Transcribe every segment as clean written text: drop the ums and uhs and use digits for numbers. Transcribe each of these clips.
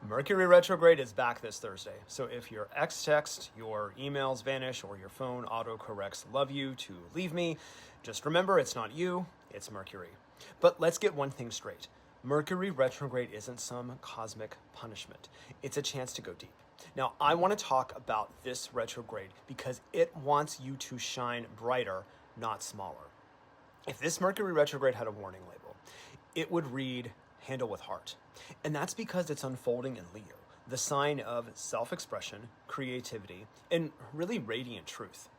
Mercury retrograde is back this Thursday, so if your ex text, your emails vanish, or your phone autocorrects love you to leave me, just remember it's not you, it's Mercury. But let's get one thing straight. Mercury retrograde isn't some cosmic punishment. It's a chance to go deep. Now, I want to talk about this retrograde because it wants you to shine brighter, not smaller. If this Mercury retrograde had a warning label, it would read, handle with heart. And that's because it's unfolding in Leo, the sign of self-expression, creativity, and really radiant truth.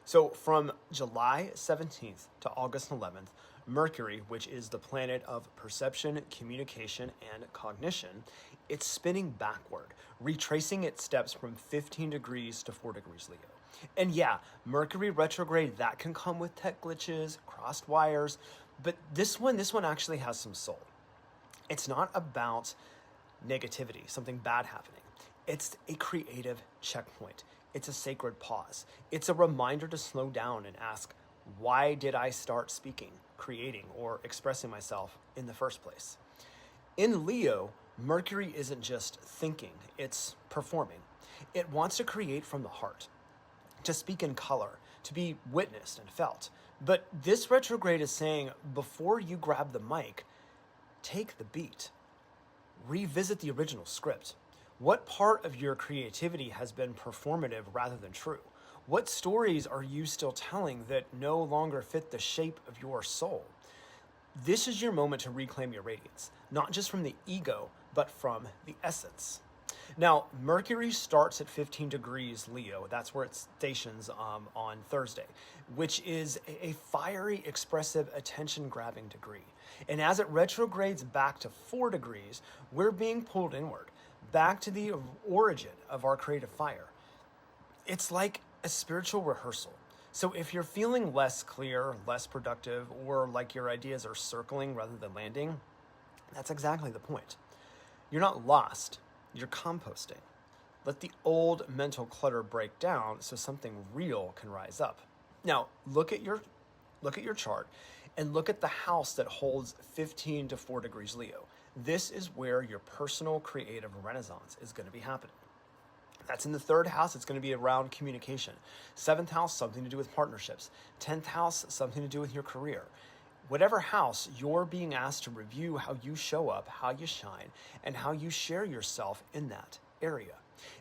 So from July 17th to August 11th, Mercury, which is the planet of perception, communication, and cognition, it's spinning backward, retracing its steps from 15 degrees to 4 degrees Leo. And yeah, Mercury retrograde, that can come with tech glitches, crossed wires, but this one actually has some soul. It's not about negativity, something bad happening. It's a creative checkpoint. It's a sacred pause. It's a reminder to slow down and ask, why did I start speaking, creating, or expressing myself in the first place? In Leo, Mercury isn't just thinking, it's performing. It wants to create from the heart, to speak in color, to be witnessed and felt. But this retrograde is saying, before you grab the mic, take the beat. Revisit the original script. What part of your creativity has been performative rather than true? What stories are you still telling that no longer fit the shape of your soul? This is your moment to reclaim your radiance, not just from the ego, but from the essence. Now, Mercury starts at 15 degrees Leo. That's where it stations on Thursday, which is a fiery, expressive, attention-grabbing degree. And as it retrogrades back to 4 degrees, we're being pulled inward, back to the origin of our creative fire. It's like a spiritual rehearsal. So if you're feeling less clear, less productive, or like your ideas are circling rather than landing, that's exactly the point. You're not lost. You're composting. Let the old mental clutter break down so something real can rise up. Now, look at your chart and look at the house that holds 15 to 4 degrees Leo. This is where your personal creative renaissance is going to be happening. That's in the 3rd house. It's going to be around communication. 7th house, something to do with partnerships. 10th house, something to do with your career. Whatever house, you're being asked to review how you show up, how you shine, and how you share yourself in that area.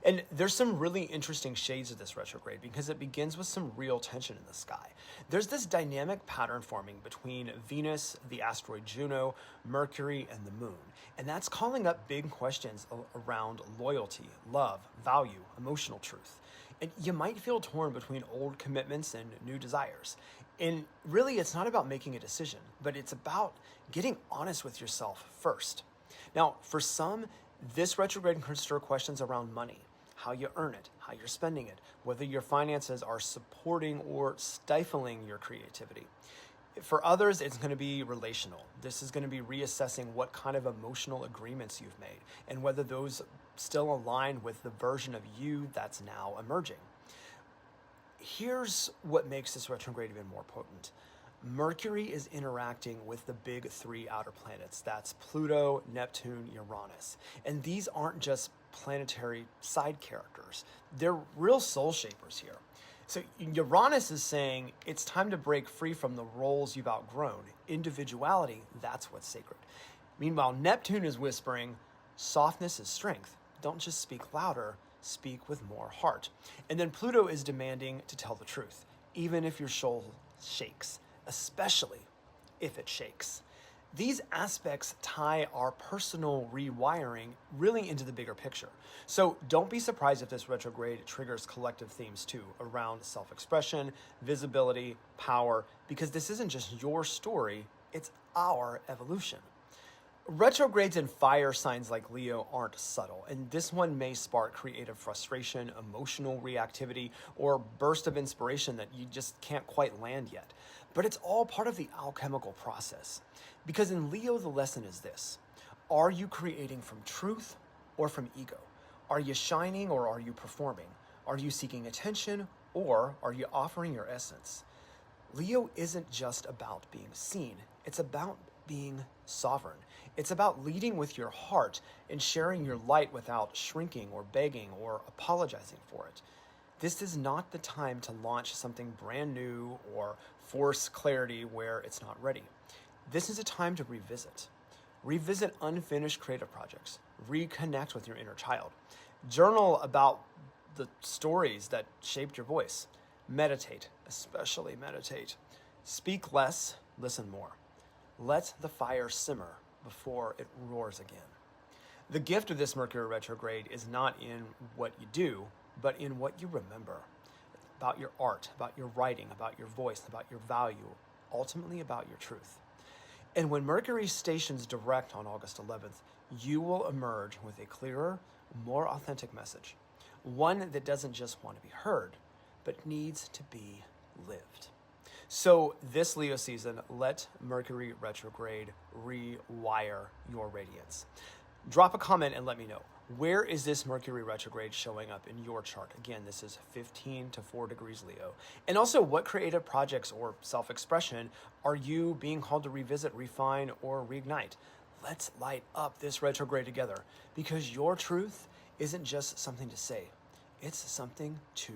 And there's some really interesting shades of this retrograde because it begins with some real tension in the sky. There's this dynamic pattern forming between Venus, the asteroid Juno, Mercury, and the moon. And that's calling up big questions around loyalty, love, value, emotional truth. And you might feel torn between old commitments and new desires. And really, it's not about making a decision, but it's about getting honest with yourself first. Now, for some, this retrograde can stir questions around money, how you earn it, how you're spending it, whether your finances are supporting or stifling your creativity. For others, it's going to be relational. This is going to be reassessing what kind of emotional agreements you've made and whether those still align with the version of you that's now emerging. Here's what makes this retrograde even more potent. Mercury is interacting with the big 3 outer planets. That's Pluto, Neptune, Uranus. And these aren't just planetary side characters. They're real soul shapers here. So Uranus is saying it's time to break free from the roles you've outgrown. Individuality, that's what's sacred. Meanwhile, Neptune is whispering, softness is strength. Don't just speak louder, speak with more heart. And then Pluto is demanding to tell the truth, even if your soul shakes, especially if it shakes. These aspects tie our personal rewiring really into the bigger picture. So don't be surprised if this retrograde triggers collective themes too, around self-expression, visibility, power, because this isn't just your story, it's our evolution. Retrogrades in fire signs like Leo aren't subtle, and this one may spark creative frustration, emotional reactivity, or burst of inspiration that you just can't quite land yet. But it's all part of the alchemical process. Because in Leo, the lesson is this: are you creating from truth or from ego? Are you shining or are you performing? Are you seeking attention or are you offering your essence? Leo isn't just about being seen, it's about being sovereign. It's about leading with your heart and sharing your light without shrinking or begging or apologizing for it. This is not the time to launch something brand new or force clarity where it's not ready. This is a time to revisit. Revisit unfinished creative projects. Reconnect with your inner child. Journal about the stories that shaped your voice. Meditate, especially meditate. Speak less, listen more. Let the fire simmer before it roars again. The gift of this Mercury retrograde is not in what you do, but in what you remember. About your art, about your writing, about your voice, about your value, ultimately about your truth. And when Mercury stations direct on August 11th, you will emerge with a clearer, more authentic message. One that doesn't just want to be heard, but needs to be lived. So this Leo season, let Mercury retrograde rewire your radiance. Drop a comment and let me know. Where is this Mercury retrograde showing up in your chart? Again, this is 15 to 4 degrees Leo. And also, what creative projects or self-expression are you being called to revisit, refine, or reignite? Let's light up this retrograde together, because your truth isn't just something to say. It's something to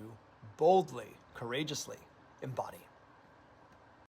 boldly, courageously embody.